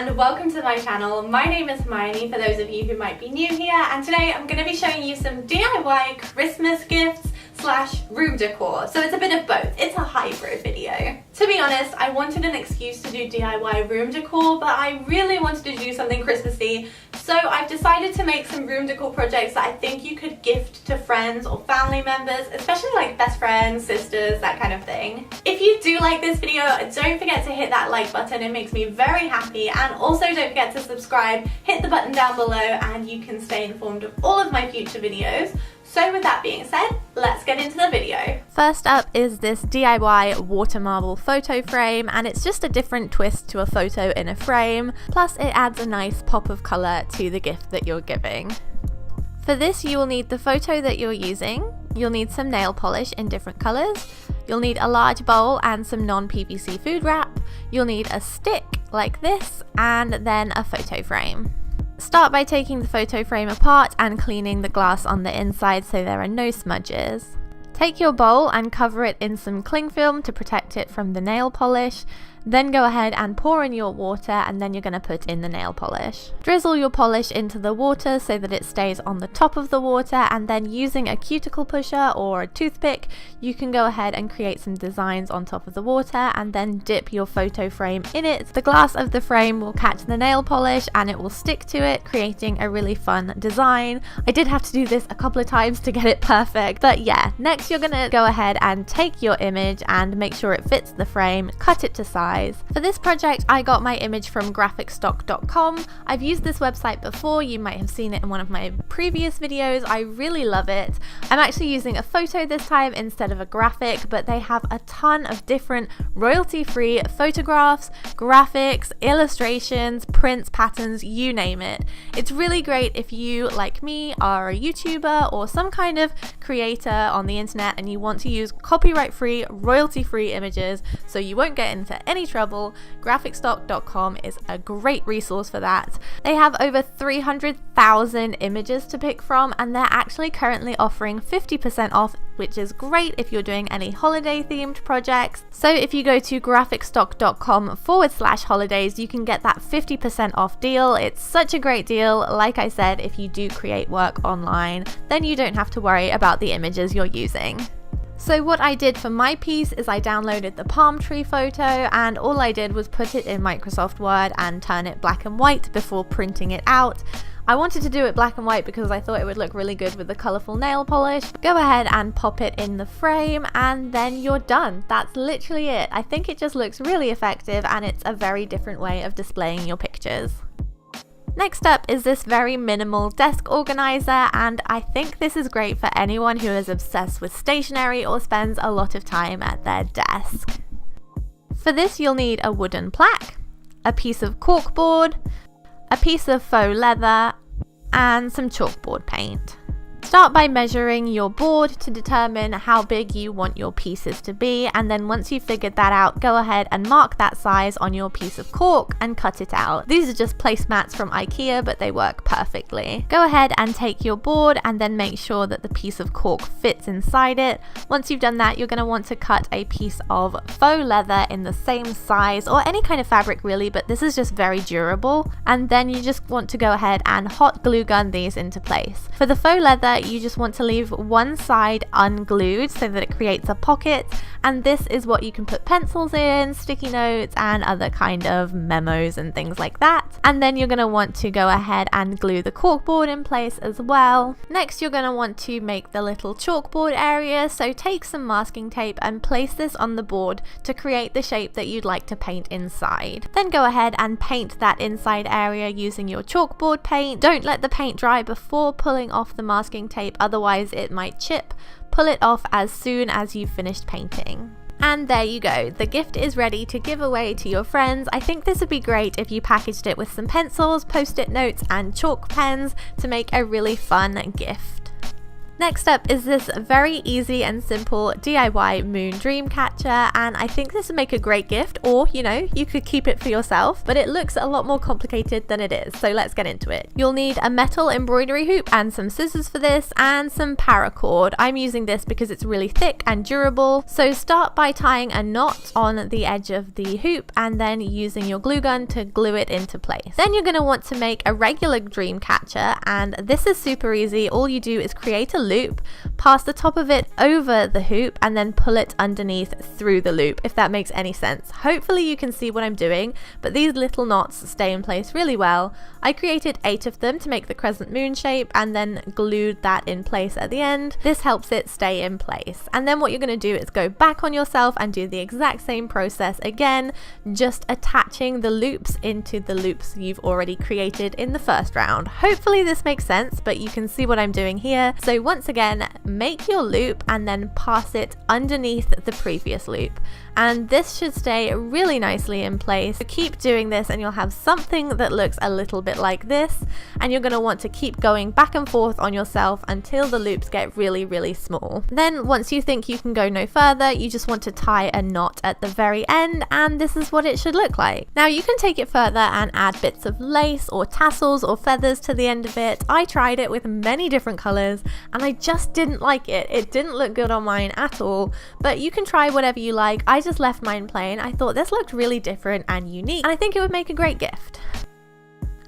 and welcome to my channel. My name is Hermione for those of you who might be new here, and today I'm going to be showing you some DIY Christmas gifts / room decor. So it's a bit of both. It's a hybrid video. To be honest, I wanted an excuse to do DIY room decor, but I really wanted to do something Christmassy. So I've decided to make some room decor projects that I think you could gift to friends or family members, especially like best friends, sisters, that kind of thing. If you do like this video, don't forget to hit that like button. It makes me very happy. And also don't forget to subscribe, hit the button down below, and you can stay informed of all of my future videos. So with that being said, let's get into the video. First up is this DIY water marble photo frame, and it's just a different twist to a photo in a frame, plus it adds a nice pop of colour to the gift that you're giving. For this you will need the photo that you're using, you'll need some nail polish in different colours, you'll need a large bowl and some non-PVC food wrap, you'll need a stick like this, and then a photo frame. Start by taking the photo frame apart and cleaning the glass on the inside so there are no smudges. Take your bowl and cover it in some cling film to protect it from the nail polish. Then go ahead and pour in your water, and then you're going to put in the nail polish. Drizzle your polish into the water so that it stays on the top of the water, and then using a cuticle pusher or a toothpick you can go ahead and create some designs on top of the water and then dip your photo frame in it. The glass of the frame will catch the nail polish and it will stick to it, creating a really fun design. I did have to do this a couple of times to get it perfect, but yeah. Next you're going to go ahead and take your image and make sure it fits the frame, cut it to size. For this project I got my image from graphicstock.com. I've used this website before, you might have seen it in one of my previous videos. I really love it. I'm actually using a photo this time instead of a graphic, but they have a ton of different royalty-free photographs, graphics, illustrations, prints, patterns, you name it. It's really great if you, like me, are a YouTuber or some kind of creator on the internet and you want to use copyright-free, royalty-free images so you won't get into any trouble. Graphicstock.com is a great resource for that. They have over 300,000 images to pick from, and they're actually currently offering 50% off, which is great if you're doing any holiday themed projects. So if you go to graphicstock.com/holidays, you can get that 50% off deal. It's such a great deal. Like I said, if you do create work online, then you don't have to worry about the images you're using. So what I did for my piece is I downloaded the palm tree photo, and all I did was put it in Microsoft Word and turn it black and white before printing it out. I wanted to do it black and white because I thought it would look really good with the colourful nail polish. Go ahead and pop it in the frame and then you're done. That's literally it. I think it just looks really effective and it's a very different way of displaying your pictures. Next up is this very minimal desk organizer, and I think this is great for anyone who is obsessed with stationery or spends a lot of time at their desk. For this you'll need a wooden plaque, a piece of corkboard, a piece of faux leather, and some chalkboard paint. Start by measuring your board to determine how big you want your pieces to be, and then once you've figured that out, go ahead and mark that size on your piece of cork and cut it out. These are just placemats from IKEA, but they work perfectly. Go ahead and take your board and then make sure that the piece of cork fits inside it. Once you've done that, you're going to want to cut a piece of faux leather in the same size, or any kind of fabric really, but this is just very durable. And then you just want to go ahead and hot glue gun these into place. For the faux leather, you just want to leave one side unglued so that it creates a pocket, and this is what you can put pencils in, sticky notes, and other kind of memos and things like that. And then you're going to want to go ahead and glue the corkboard in place as well. Next you're going to want to make the little chalkboard area, so take some masking tape and place this on the board to create the shape that you'd like to paint inside. Then go ahead and paint that inside area using your chalkboard paint. Don't let the paint dry before pulling off the masking tape, otherwise it might chip. Pull it off as soon as you've finished painting. And there you go, the gift is ready to give away to your friends. I think this would be great if you packaged it with some pencils, post-it notes and chalk pens to make a really fun gift. Next up is this very easy and simple DIY moon dream catcher, and I think this would make a great gift, or you know, you could keep it for yourself, but it looks a lot more complicated than it is, so let's get into it. You'll need a metal embroidery hoop and some scissors for this, and some paracord. I'm using this because it's really thick and durable, so start by tying a knot on the edge of the hoop and then using your glue gun to glue it into place. Then you're going to want to make a regular dream catcher, and this is super easy. All you do is create a loop, pass the top of it over the hoop, and then pull it underneath through the loop, if that makes any sense. Hopefully you can see what I'm doing, but these little knots stay in place really well. I created 8 of them to make the crescent moon shape and then glued that in place at the end. This helps it stay in place. And then what you're going to do is go back on yourself and do the exact same process again, just attaching the loops into the loops you've already created in the first round. Hopefully this makes sense, but you can see what I'm doing here. So once again, make your loop and then pass it underneath the previous loop. And this should stay really nicely in place. So keep doing this and you'll have something that looks a little bit like this, and you're going to want to keep going back and forth on yourself until the loops get really, really small. Then once you think you can go no further, you just want to tie a knot at the very end, and this is what it should look like. Now you can take it further and add bits of lace or tassels or feathers to the end of it. I tried it with many different colors and I just didn't like it. It didn't look good on mine at all, but you can try whatever you like. I just left mine plain. I thought this looked really different and unique, and I think it would make a great gift.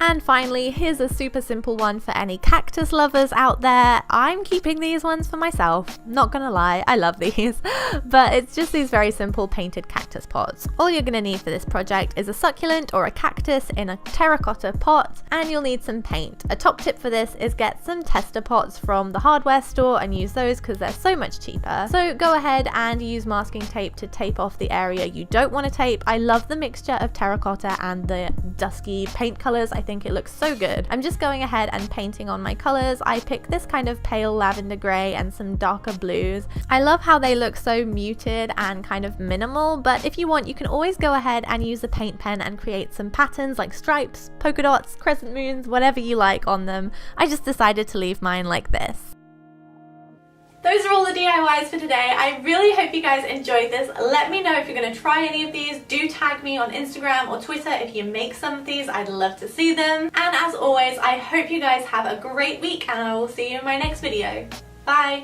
And finally, here's a super simple one for any cactus lovers out there. I'm keeping these ones for myself, not gonna lie, I love these, but it's just these very simple painted cactus pots. All you're gonna need for this project is a succulent or a cactus in a terracotta pot, and you'll need some paint. A top tip for this is get some tester pots from the hardware store and use those because they're so much cheaper. So go ahead and use masking tape to tape off the area you don't want to tape. I love the mixture of terracotta and the dusky paint colors. I think it looks so good. I'm just going ahead and painting on my colors. I picked this kind of pale lavender gray and some darker blues. I love how they look so muted and kind of minimal, but if you want, you can always go ahead and use a paint pen and create some patterns like stripes, polka dots, crescent moons, whatever you like on them. I just decided to leave mine like this. Those are all the DIYs for today. I really hope you guys enjoyed this. Let me know if you're going to try any of these. Do tag me on Instagram or Twitter if you make some of these. I'd love to see them. And as always, I hope you guys have a great week and I will see you in my next video. Bye!